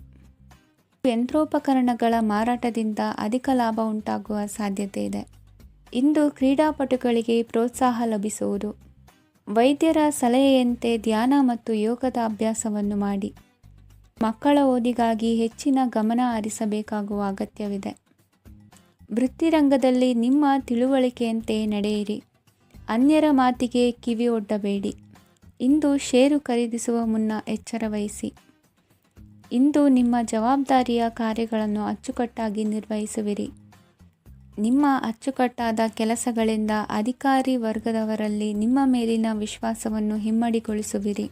ಯಂತ್ರೋಪಕರಣಗಳ ಮಾರಾಟದಿಂದ ಅಧಿಕ ಲಾಭ ಉಂಟಾಗುವ ಸಾಧ್ಯತೆ ಇದೆ. ಇಂದು ಕ್ರೀಡಾಪಟುಗಳಿಗೆ ಪ್ರೋತ್ಸಾಹ ಲಭಿಸುವುದು. ವೈದ್ಯರ ಸಲಹೆಯಂತೆ ಧ್ಯಾನ ಮತ್ತು ಯೋಗದ ಅಭ್ಯಾಸವನ್ನು ಮಾಡಿ. ಮಕ್ಕಳ ಓದಿಗಾಗಿ ಹೆಚ್ಚಿನ ಗಮನ ಹರಿಸಬೇಕಾಗುವ ಅಗತ್ಯವಿದೆ. ವೃತ್ತಿರಂಗದಲ್ಲಿ ನಿಮ್ಮ ತಿಳುವಳಿಕೆಯಂತೆ ನಡೆಯಿರಿ. ಅನ್ಯರ ಮಾತಿಗೆ ಕಿವಿ ಒಡ್ಡಬೇಡಿ. ಇಂದು ಷೇರು ಖರೀದಿಸುವ ಮುನ್ನ ಎಚ್ಚರ ವಹಿಸಿ. ಇಂದು ನಿಮ್ಮ ಜವಾಬ್ದಾರಿಯ ಕಾರ್ಯಗಳನ್ನು ಅಚ್ಚುಕಟ್ಟಾಗಿ ನಿರ್ವಹಿಸುವಿರಿ. ನಿಮ್ಮ ಅಚ್ಚುಕಟ್ಟಾದ ಕೆಲಸಗಳಿಂದ ಅಧಿಕಾರಿ ವರ್ಗದವರಲ್ಲಿ ನಿಮ್ಮ ಮೇಲಿನ ವಿಶ್ವಾಸವನ್ನು ಇಮ್ಮಡಿಗೊಳಿಸುವಿರಿ.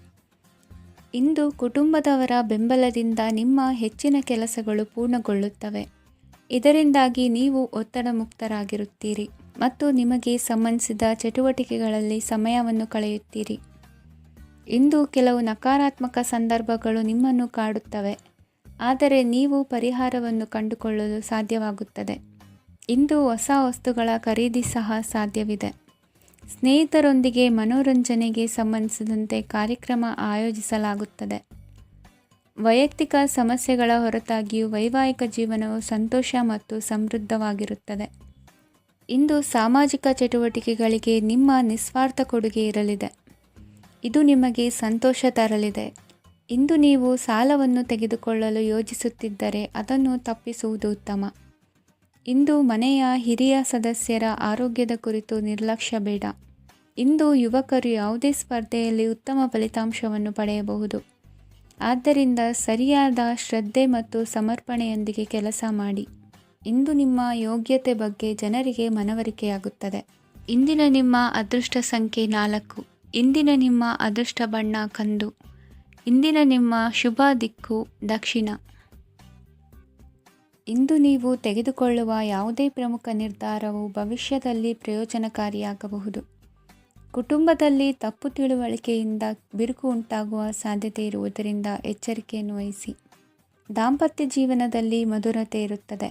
ಇಂದು ಕುಟುಂಬದವರ ಬೆಂಬಲದಿಂದ ನಿಮ್ಮ ಹೆಚ್ಚಿನ ಕೆಲಸಗಳು ಪೂರ್ಣಗೊಳ್ಳುತ್ತವೆ. ಇದರಿಂದಾಗಿ ನೀವು ಒತ್ತಡ ಮುಕ್ತರಾಗಿರುತ್ತೀರಿ ಮತ್ತು ನಿಮಗೆ ಸಂಬಂಧಿಸಿದ ಚಟುವಟಿಕೆಗಳಲ್ಲಿ ಸಮಯವನ್ನು ಕಳೆಯುತ್ತೀರಿ. ಇಂದು ಕೆಲವು ನಕಾರಾತ್ಮಕ ಸಂದರ್ಭಗಳು ನಿಮ್ಮನ್ನು ಕಾಡುತ್ತವೆ, ಆದರೆ ನೀವು ಪರಿಹಾರವನ್ನು ಕಂಡುಕೊಳ್ಳಲು ಸಾಧ್ಯವಾಗುತ್ತದೆ. ಇಂದು ಹೊಸ ವಸ್ತುಗಳ ಖರೀದಿ ಸಹ ಸಾಧ್ಯವಿದೆ. ಸ್ನೇಹಿತರೊಂದಿಗೆ ಮನೋರಂಜನೆಗೆ ಸಂಬಂಧಿಸಿದಂತೆ ಕಾರ್ಯಕ್ರಮ ಆಯೋಜಿಸಲಾಗುತ್ತದೆ. ವೈಯಕ್ತಿಕ ಸಮಸ್ಯೆಗಳ ಹೊರತಾಗಿಯೂ ವೈವಾಹಿಕ ಜೀವನವು ಸಂತೋಷ ಮತ್ತು ಸಮೃದ್ಧವಾಗಿರುತ್ತದೆ. ಇಂದು ಸಾಮಾಜಿಕ ಚಟುವಟಿಕೆಗಳಿಗೆ ನಿಮ್ಮ ನಿಸ್ವಾರ್ಥ ಕೊಡುಗೆ ಇರಲಿದೆ. ಇದು ನಿಮಗೆ ಸಂತೋಷ ತರಲಿದೆ. ಇಂದು ನೀವು ಸಾಲವನ್ನು ತೆಗೆದುಕೊಳ್ಳಲು ಯೋಜಿಸುತ್ತಿದ್ದರೆ ಅದನ್ನು ತಪ್ಪಿಸುವುದು ಉತ್ತಮ. ಇಂದು ಮನೆಯ ಹಿರಿಯ ಸದಸ್ಯರ ಆರೋಗ್ಯದ ಕುರಿತು ನಿರ್ಲಕ್ಷ್ಯ ಬೇಡ. ಇಂದು ಯುವಕರು ಯಾವುದೇ ಸ್ಪರ್ಧೆಯಲ್ಲಿ ಉತ್ತಮ ಫಲಿತಾಂಶವನ್ನು ಪಡೆಯಬಹುದು. ಆದ್ದರಿಂದ ಸರಿಯಾದ ಶ್ರದ್ಧೆ ಮತ್ತು ಸಮರ್ಪಣೆಯೊಂದಿಗೆ ಕೆಲಸ ಮಾಡಿ. ಇಂದು ನಿಮ್ಮ ಯೋಗ್ಯತೆ ಬಗ್ಗೆ ಜನರಿಗೆ ಮನವರಿಕೆಯಾಗುತ್ತದೆ. ಇಂದಿನ ನಿಮ್ಮ ಅದೃಷ್ಟ ಸಂಖ್ಯೆ 4. ಇಂದಿನ ನಿಮ್ಮ ಅದೃಷ್ಟ ಬಣ್ಣ ಕಂದು. ಇಂದಿನ ನಿಮ್ಮ ಶುಭ ದಿಕ್ಕು ದಕ್ಷಿಣ. ಇಂದು ನೀವು ತೆಗೆದುಕೊಳ್ಳುವ ಯಾವುದೇ ಪ್ರಮುಖ ನಿರ್ಧಾರವು ಭವಿಷ್ಯದಲ್ಲಿ ಪ್ರಯೋಜನಕಾರಿಯಾಗಬಹುದು. ಕುಟುಂಬದಲ್ಲಿ ತಪ್ಪು ತಿಳುವಳಿಕೆಯಿಂದ ಬಿರುಕು ಉಂಟಾಗುವ ಸಾಧ್ಯತೆ ಇರುವುದರಿಂದ ಎಚ್ಚರಿಕೆಯನ್ನು ವಹಿಸಿ. ದಾಂಪತ್ಯ ಜೀವನದಲ್ಲಿ ಮಧುರತೆ ಇರುತ್ತದೆ.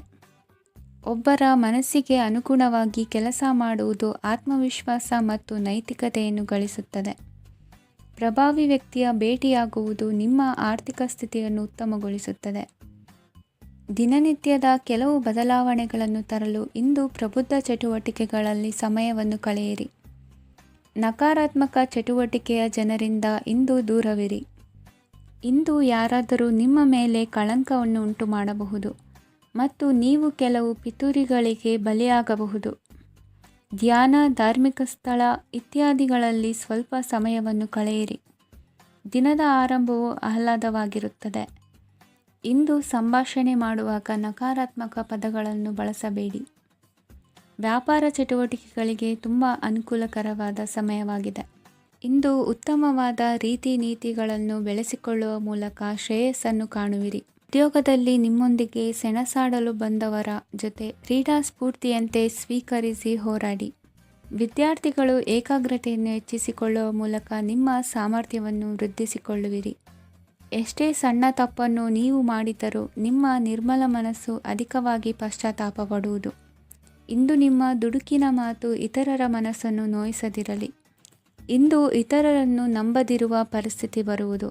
ಒಬ್ಬರ ಮನಸ್ಸಿಗೆ ಅನುಗುಣವಾಗಿ ಕೆಲಸ ಮಾಡುವುದು ಆತ್ಮವಿಶ್ವಾಸ ಮತ್ತು ನೈತಿಕತೆಯನ್ನು ಗಳಿಸುತ್ತದೆ. ಪ್ರಭಾವಿ ವ್ಯಕ್ತಿಯ ಭೇಟಿಯಾಗುವುದು ನಿಮ್ಮ ಆರ್ಥಿಕ ಸ್ಥಿತಿಯನ್ನು ಉತ್ತಮಗೊಳಿಸುತ್ತದೆ. ದಿನನಿತ್ಯದ ಕೆಲವು ಬದಲಾವಣೆಗಳನ್ನು ತರಲು ಇಂದು ಪ್ರಬುದ್ಧ ಚಟುವಟಿಕೆಗಳಲ್ಲಿ ಸಮಯವನ್ನು ಕಳೆಯಿರಿ. ನಕಾರಾತ್ಮಕ ಚಟುವಟಿಕೆಯ ಜನರಿಂದ ಇಂದು ದೂರವಿರಿ. ಇಂದು ಯಾರಾದರೂ ನಿಮ್ಮ ಮೇಲೆ ಕಳಂಕವನ್ನು ಉಂಟು ಮಾಡಬಹುದು ಮತ್ತು ನೀವು ಕೆಲವು ಪಿತೂರಿಗಳಿಗೆ ಬಲಿಯಾಗಬಹುದು. ಧ್ಯಾನ, ಧಾರ್ಮಿಕ ಸ್ಥಳ ಇತ್ಯಾದಿಗಳಲ್ಲಿ ಸ್ವಲ್ಪ ಸಮಯವನ್ನು ಕಳೆಯಿರಿ. ದಿನದ ಆರಂಭವು ಆಹ್ಲಾದವಾಗಿರುತ್ತದೆ. ಇಂದು ಸಂಭಾಷಣೆ ಮಾಡುವಾಗ ನಕಾರಾತ್ಮಕ ಪದಗಳನ್ನು ಬಳಸಬೇಡಿ. ವ್ಯಾಪಾರ ಚಟುವಟಿಕೆಗಳಿಗೆ ತುಂಬ ಅನುಕೂಲಕರವಾದ ಸಮಯವಾಗಿದೆ. ಇಂದು ಉತ್ತಮವಾದ ರೀತಿ ನೀತಿಗಳನ್ನು ಬೆಳೆಸಿಕೊಳ್ಳುವ ಮೂಲಕ ಶ್ರೇಯಸ್ಸನ್ನು ಕಾಣುವಿರಿ. ಉದ್ಯೋಗದಲ್ಲಿ ನಿಮ್ಮೊಂದಿಗೆ ಸೆಣಸಾಡಲು ಬಂದವರ ಜೊತೆ ಕ್ರೀಡಾ ಸ್ಫೂರ್ತಿಯಂತೆ ಸ್ವೀಕರಿಸಿ ಹೋರಾಡಿ. ವಿದ್ಯಾರ್ಥಿಗಳು ಏಕಾಗ್ರತೆಯನ್ನು ಹೆಚ್ಚಿಸಿಕೊಳ್ಳುವ ಮೂಲಕ ನಿಮ್ಮ ಸಾಮರ್ಥ್ಯವನ್ನು ವೃದ್ಧಿಸಿಕೊಳ್ಳುವಿರಿ. ಎಷ್ಟೇ ಸಣ್ಣ ತಪ್ಪನ್ನು ನೀವು ಮಾಡಿದರೂ ನಿಮ್ಮ ನಿರ್ಮಲ ಮನಸ್ಸು ಅಧಿಕವಾಗಿ ಪಶ್ಚಾತ್ತಾಪ ಪಡುವುದು. ಇಂದು ನಿಮ್ಮ ದುಡುಕಿನ ಮಾತು ಇತರರ ಮನಸ್ಸನ್ನು ನೋಯಿಸದಿರಲಿ. ಇಂದು ಇತರರನ್ನು ನಂಬದಿರುವ ಪರಿಸ್ಥಿತಿ ಬರುವುದು.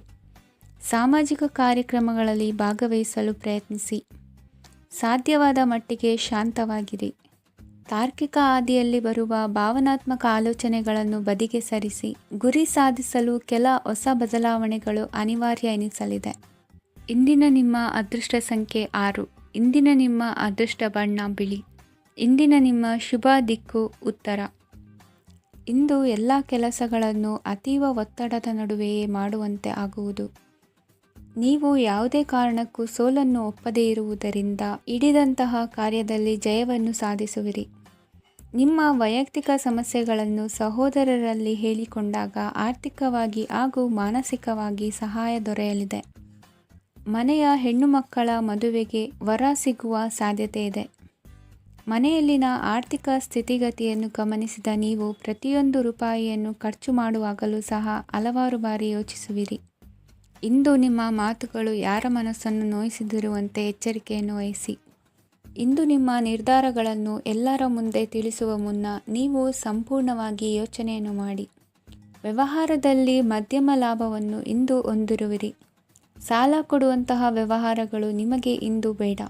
ಸಾಮಾಜಿಕ ಕಾರ್ಯಕ್ರಮಗಳಲ್ಲಿ ಭಾಗವಹಿಸಲು ಪ್ರಯತ್ನಿಸಿ. ಸಾಧ್ಯವಾದ ಮಟ್ಟಿಗೆ ಶಾಂತವಾಗಿರಿ. ತಾರ್ಕಿಕ ಹಾದಿಯಲ್ಲಿ ಬರುವ ಭಾವನಾತ್ಮಕ ಆಲೋಚನೆಗಳನ್ನು ಬದಿಗೆ ಸರಿಸಿ. ಗುರಿ ಸಾಧಿಸಲು ಕೆಲ ಹೊಸ ಬದಲಾವಣೆಗಳು ಅನಿವಾರ್ಯ ಎನಿಸಲಿದೆ. ಇಂದಿನ ನಿಮ್ಮ ಅದೃಷ್ಟ ಸಂಖ್ಯೆ 6. ಇಂದಿನ ನಿಮ್ಮ ಅದೃಷ್ಟ ಬಣ್ಣ ಬಿಳಿ. ಇಂದಿನ ನಿಮ್ಮ ಶುಭ ದಿಕ್ಕು ಉತ್ತರ. ಇಂದು ಎಲ್ಲ ಕೆಲಸಗಳನ್ನು ಅತೀವ ಒತ್ತಡದ ನಡುವೆಯೇ ಮಾಡುವಂತೆ ಆಗುವುದು. ನೀವು ಯಾವುದೇ ಕಾರಣಕ್ಕೂ ಸೋಲನ್ನು ಒಪ್ಪದೇ ಇರುವುದರಿಂದ ಹಿಡಿದಂತಹ ಕಾರ್ಯದಲ್ಲಿ ಜಯವನ್ನು ಸಾಧಿಸುವಿರಿ. ನಿಮ್ಮ ವೈಯಕ್ತಿಕ ಸಮಸ್ಯೆಗಳನ್ನು ಸಹೋದರರಲ್ಲಿ ಹೇಳಿಕೊಂಡಾಗ ಆರ್ಥಿಕವಾಗಿ ಹಾಗೂ ಮಾನಸಿಕವಾಗಿ ಸಹಾಯ ದೊರೆಯಲಿದೆ. ಮನೆಯ ಹೆಣ್ಣು ಮಕ್ಕಳ ಮದುವೆಗೆ ವರ ಸಿಗುವ ಸಾಧ್ಯತೆ ಇದೆ. ಮನೆಯಲ್ಲಿನ ಆರ್ಥಿಕ ಸ್ಥಿತಿಗತಿಯನ್ನು ಗಮನಿಸಿದ ನೀವು ಪ್ರತಿಯೊಂದು ರೂಪಾಯಿಯನ್ನು ಖರ್ಚು ಮಾಡುವಾಗಲೂ ಸಹ ಹಲವಾರು ಬಾರಿ ಯೋಚಿಸುವಿರಿ. ಇಂದು ನಿಮ್ಮ ಮಾತುಗಳು ಯಾರ ಮನಸ್ಸನ್ನು ನೋಯಿಸದಿರುವಂತೆ ಎಚ್ಚರಿಕೆಯನ್ನು ವಹಿಸಿ. ಇಂದು ನಿಮ್ಮ ನಿರ್ಧಾರಗಳನ್ನು ಎಲ್ಲರ ಮುಂದೆ ತಿಳಿಸುವ ಮುನ್ನ ನೀವು ಸಂಪೂರ್ಣವಾಗಿ ಯೋಚನೆಯನ್ನು ಮಾಡಿ. ವ್ಯವಹಾರದಲ್ಲಿ ಮಧ್ಯಮ ಲಾಭವನ್ನು ಇಂದು ಹೊಂದಿರುವಿರಿ. ಸಾಲ ಕೊಡುವಂತಹ ವ್ಯವಹಾರಗಳು ನಿಮಗೆ ಇಂದು ಬೇಡ.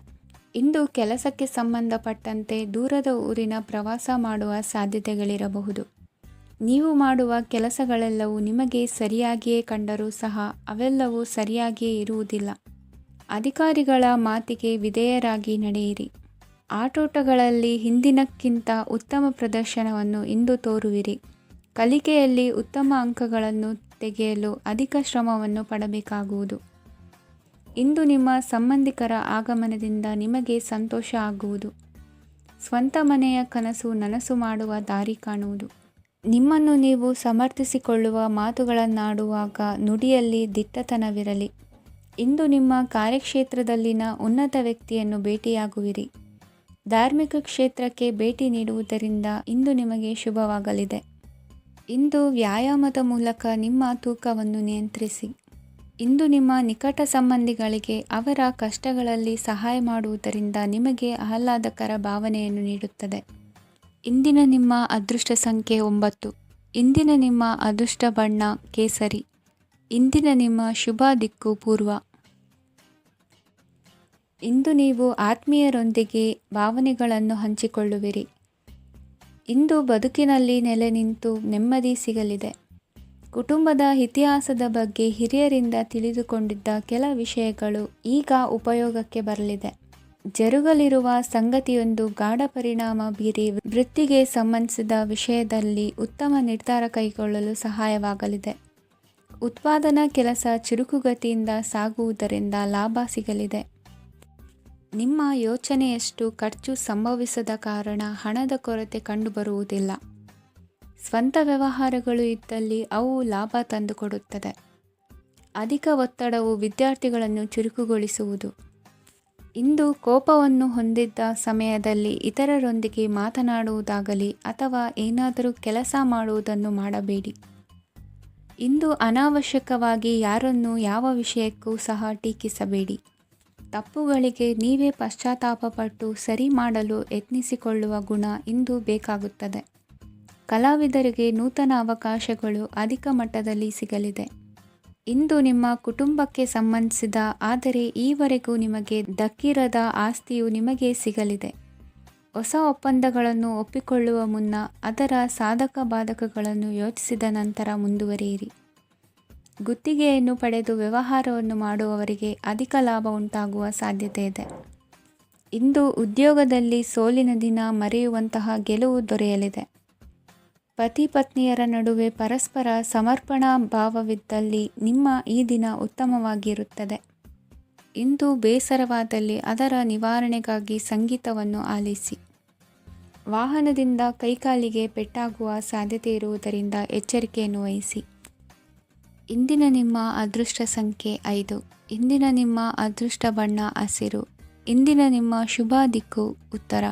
ಇಂದು ಕೆಲಸಕ್ಕೆ ಸಂಬಂಧಪಟ್ಟಂತೆ ದೂರದ ಊರಿನ ಪ್ರವಾಸ ಮಾಡುವ ಸಾಧ್ಯತೆಗಳಿರಬಹುದು. ನೀವು ಮಾಡುವ ಕೆಲಸಗಳೆಲ್ಲವೂ ನಿಮಗೆ ಸರಿಯಾಗಿಯೇ ಕಂಡರೂ ಸಹ ಅವೆಲ್ಲವೂ ಸರಿಯಾಗಿಯೇ ಇರುವುದಿಲ್ಲ. ಅಧಿಕಾರಿಗಳ ಮಾತಿಗೆ ವಿಧೇಯರಾಗಿ ನಡೆಯಿರಿ. ಆಟೋಟಗಳಲ್ಲಿ ಹಿಂದಿನಕ್ಕಿಂತ ಉತ್ತಮ ಪ್ರದರ್ಶನವನ್ನು ಇಂದು ತೋರುವಿರಿ. ಕಲಿಕೆಯಲ್ಲಿ ಉತ್ತಮ ಅಂಕಗಳನ್ನು ತೆಗೆಯಲು ಅಧಿಕ ಶ್ರಮವನ್ನು ಪಡಬೇಕಾಗುವುದು. ಇಂದು ನಿಮ್ಮ ಸಂಬಂಧಿಕರ ಆಗಮನದಿಂದ ನಿಮಗೆ ಸಂತೋಷ ಆಗುವುದು. ಸ್ವಂತ ಮನೆಯ ಕನಸು ನನಸು ಮಾಡುವ ದಾರಿ ಕಾಣುವುದು. ನಿಮ್ಮನ್ನು ನೀವು ಸಮರ್ಥಿಸಿಕೊಳ್ಳುವ ಮಾತುಗಳನ್ನಾಡುವಾಗ ನುಡಿಯಲ್ಲಿ ದಿಟ್ಟತನವಿರಲಿ. ಇಂದು ನಿಮ್ಮ ಕಾರ್ಯಕ್ಷೇತ್ರದಲ್ಲಿನ ಉನ್ನತ ವ್ಯಕ್ತಿಯನ್ನು ಭೇಟಿಯಾಗುವಿರಿ. ಧಾರ್ಮಿಕ ಕ್ಷೇತ್ರಕ್ಕೆ ಭೇಟಿ ನೀಡುವುದರಿಂದ ಇಂದು ನಿಮಗೆ ಶುಭವಾಗಲಿದೆ. ಇಂದು ವ್ಯಾಯಾಮದ ಮೂಲಕ ನಿಮ್ಮ ತೂಕವನ್ನು ನಿಯಂತ್ರಿಸಿ. ಇಂದು ನಿಮ್ಮ ನಿಕಟ ಸಂಬಂಧಿಗಳಿಗೆ ಅವರ ಕಷ್ಟಗಳಲ್ಲಿ ಸಹಾಯ ಮಾಡುವುದರಿಂದ ನಿಮಗೆ ಆಹ್ಲಾದಕರ ಭಾವನೆಯನ್ನು ನೀಡುತ್ತದೆ. ಇಂದಿನ ನಿಮ್ಮ ಅದೃಷ್ಟ ಸಂಖ್ಯೆ 9. ಇಂದಿನ ನಿಮ್ಮ ಅದೃಷ್ಟ ಬಣ್ಣ ಕೇಸರಿ. ಇಂದಿನ ನಿಮ್ಮ ಶುಭ ದಿಕ್ಕು ಪೂರ್ವ. ಇಂದು ನೀವು ಆತ್ಮೀಯರೊಂದಿಗೆ ಭಾವನೆಗಳನ್ನು ಹಂಚಿಕೊಳ್ಳುವಿರಿ. ಇಂದು ಬದುಕಿನಲ್ಲಿ ನೆಲೆ ನಿಂತು ನೆಮ್ಮದಿ ಸಿಗಲಿದೆ. ಕುಟುಂಬದ ಇತಿಹಾಸದ ಬಗ್ಗೆ ಹಿರಿಯರಿಂದ ತಿಳಿದುಕೊಂಡಿದ್ದ ಕೆಲ ವಿಷಯಗಳು ಈಗ ಉಪಯೋಗಕ್ಕೆ ಬರಲಿದೆ. ಜರುಗಲಿರುವ ಸಂಗತಿಯೊಂದು ಗಾಢ ಪರಿಣಾಮ ಬೀರಿ ವೃತ್ತಿಗೆ ಸಂಬಂಧಿಸಿದ ವಿಷಯದಲ್ಲಿ ಉತ್ತಮ ನಿರ್ಧಾರ ಕೈಗೊಳ್ಳಲು ಸಹಾಯವಾಗಲಿದೆ. ಉತ್ಪಾದನಾ ಕೆಲಸ ಚುರುಕುಗತಿಯಿಂದ ಸಾಗುವುದರಿಂದ ಲಾಭ ಸಿಗಲಿದೆ. ನಿಮ್ಮ ಯೋಚನೆಯಷ್ಟು ಖರ್ಚು ಸಂಭವಿಸದ ಕಾರಣ ಹಣದ ಕೊರತೆ ಕಂಡುಬರುವುದಿಲ್ಲ. ಸ್ವಂತ ವ್ಯವಹಾರಗಳು ಇದ್ದಲ್ಲಿ ಅವು ಲಾಭ ತಂದುಕೊಡುತ್ತದೆ. ಅಧಿಕ ಒತ್ತಡವು ವಿದ್ಯಾರ್ಥಿಗಳನ್ನು ಚುರುಕುಗೊಳಿಸುವುದು. ಇಂದು ಕೋಪವನ್ನು ಹೊಂದಿದ್ದ ಸಮಯದಲ್ಲಿ ಇತರರೊಂದಿಗೆ ಮಾತನಾಡುವುದಾಗಲಿ ಅಥವಾ ಏನಾದರೂ ಕೆಲಸ ಮಾಡುವುದನ್ನು ಮಾಡಬೇಡಿ. ಇಂದು ಅನಾವಶ್ಯಕವಾಗಿ ಯಾರನ್ನೂ ಯಾವ ವಿಷಯಕ್ಕೂ ಸಹ ಟೀಕಿಸಬೇಡಿ. ತಪ್ಪುಗಳಿಗೆ ನೀವೇ ಪಶ್ಚಾತ್ತಾಪಪಟ್ಟು ಸರಿ ಮಾಡಲು ಯತ್ನಿಸಿಕೊಳ್ಳುವ ಗುಣ ಇಂದು ಬೇಕಾಗುತ್ತದೆ. ಕಲಾವಿದರಿಗೆ ನೂತನ ಅವಕಾಶಗಳು ಅಧಿಕ ಮಟ್ಟದಲ್ಲಿ ಸಿಗಲಿದೆ. ಇಂದು ನಿಮ್ಮ ಕುಟುಂಬಕ್ಕೆ ಸಂಬಂಧಿಸಿದ ಆದರೆ ಈವರೆಗೂ ನಿಮಗೆ ದಕ್ಕಿರದ ಆಸ್ತಿಯು ನಿಮಗೆ ಸಿಗಲಿದೆ. ಹೊಸ ಒಪ್ಪಂದಗಳನ್ನು ಒಪ್ಪಿಕೊಳ್ಳುವ ಮುನ್ನ ಅದರ ಸಾಧಕ ಬಾಧಕಗಳನ್ನು ಯೋಚಿಸಿದ ನಂತರ ಮುಂದುವರಿಯಿರಿ. ಗುತ್ತಿಗೆಯನ್ನು ಪಡೆದು ವ್ಯವಹಾರವನ್ನು ಮಾಡುವವರಿಗೆ ಅಧಿಕ ಲಾಭ ಉಂಟಾಗುವ ಸಾಧ್ಯತೆ ಇದೆ. ಇಂದು ಉದ್ಯೋಗದಲ್ಲಿ ಸೋಲಿನ ದಿನ ಮರೆಯುವಂತಹ ಗೆಲುವು ದೊರೆಯಲಿದೆ. ಪತಿ ಪತ್ನಿಯರ ನಡುವೆ ಪರಸ್ಪರ ಸಮರ್ಪಣಾ ಭಾವವಿದ್ದಲ್ಲಿ ನಿಮ್ಮ ಈ ದಿನ ಉತ್ತಮವಾಗಿರುತ್ತದೆ. ಇಂದು ಬೇಸರವಾದಲ್ಲಿ ಅದರ ನಿವಾರಣೆಗಾಗಿ ಸಂಗೀತವನ್ನು ಆಲಿಸಿ. ವಾಹನದಿಂದ ಕೈಕಾಲಿಗೆ ಪೆಟ್ಟಾಗುವ ಸಾಧ್ಯತೆ ಇರುವುದರಿಂದ ಎಚ್ಚರಿಕೆಯನ್ನು ವಹಿಸಿ. ಇಂದಿನ ನಿಮ್ಮ ಅದೃಷ್ಟ ಸಂಖ್ಯೆ 5. ಇಂದಿನ ನಿಮ್ಮ ಅದೃಷ್ಟ ಬಣ್ಣ ಹಸಿರು. ಇಂದಿನ ನಿಮ್ಮ ಶುಭ ದಿಕ್ಕು ಉತ್ತರ.